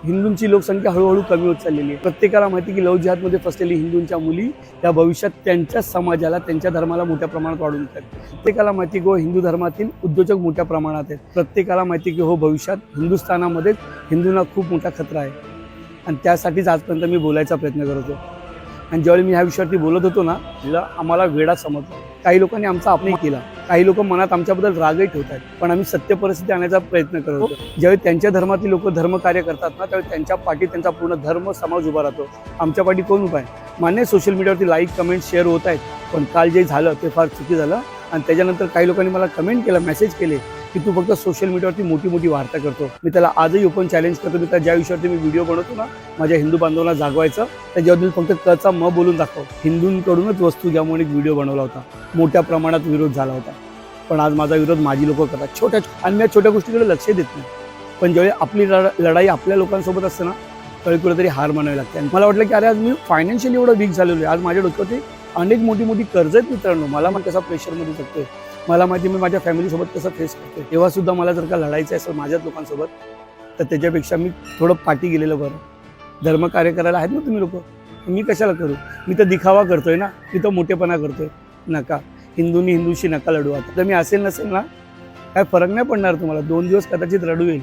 हिंदूंची लोकसंख्या हळूहळू कमी होत चाललेली आहे। प्रत्येकाला माहिती की लव जिहादमध्ये फसलेली हिंदूंच्या मुली या भविष्यात त्यांच्या समाजाला त्यांच्या धर्माला मोठ्या प्रमाणात वाढवून येतात। प्रत्येकाला माहिती की हो हिंदू धर्मातील उद्योजक मोठ्या प्रमाणात आहेत। प्रत्येकाला माहिती की हो भविष्यात हिंदुस्थानामध्ये हिंदूंना खूप मोठा खतरा आहे आणि त्यासाठीच आजपर्यंत मी बोलायचा प्रयत्न करत होतो। आणि ज्यावेळी मी ह्या विषयावरती बोलत होतो ना, तिला आम्हाला वेडा समजलं। काही लोकांनी आमचा अपमान केला, काही लोक मनात आमच्याबद्दल रागही ठेवतात, पण आम्ही सत्य परिस्थिती आणण्याचा प्रयत्न करत होतो। ज्यावेळी त्यांच्या धर्मातील लोक धर्मकार्य करतात ना, त्यावेळी त्यांच्या पाठी त्यांचा पूर्ण धर्म समाज उभा राहतो। आमच्या पाठी कोण उभा आहे? मान्य सोशल मीडियावरती लाईक कमेंट शेअर होत आहेत, पण काल जे झालं ते फार चुकी झालं। आणि त्याच्यानंतर काही लोकांनी मला कमेंट केलं, मेसेज केले की तू फक्त सोशल मीडियावरती मोठी मोठी वार्ता करतो। मी त्याला आजही ओपन चॅलेंज करतो, मी त्या ज्या विषयावरती मी व्हिडिओ बनवतो ना, माझ्या हिंदू बांधवांना जागवायचं, त्याच्याबद्दल फक्त कचा म बोलून दाखव। हिंदूंकडूनच वस्तू घ्या म्हणून एक व्हिडिओ बनवला होता, मोठ्या प्रमाणात विरोध झाला होता, पण आज माझा विरोध माझी लोक करतात छोट्या, आणि मी छोट्या गोष्टीकडे लक्ष देत नाही। पण ज्यावेळी आपली लढाई आपल्या लोकांसोबत असते ना, त्यावेळी कुठेतरी हार मानावी लागते। आणि मला वाटलं की अरे आज मी फायनान्शियली एवढं वीक झालेलो आहे, आज माझ्या डोक्यावरती अनेक मोठी मोठी कर्ज आहेत मित्रांनो, मला मग कसा प्रेशरमध्ये जगतोय, मला माहिती मी माझ्या फॅमिलीसोबत कसं फेस करतोय। तेव्हा सुद्धा मला जर का लढायचं असेल माझ्याच लोकांसोबत, तर त्याच्यापेक्षा मी थोडं पाठी गेलेलं बरं। धर्मकार्य करायला आहेत ना तुम्ही लोक, मी कशाला करू? मी तर दिखावा करतोय ना, मी तर मोठेपणा करतोय। नका, हिंदूंनी हिंदूशी नका लढू। आता तर मी असेल नसेल ना, काय फरक नाही पडणार तुम्हाला, 2 दिवस कदाचित रडू येईल,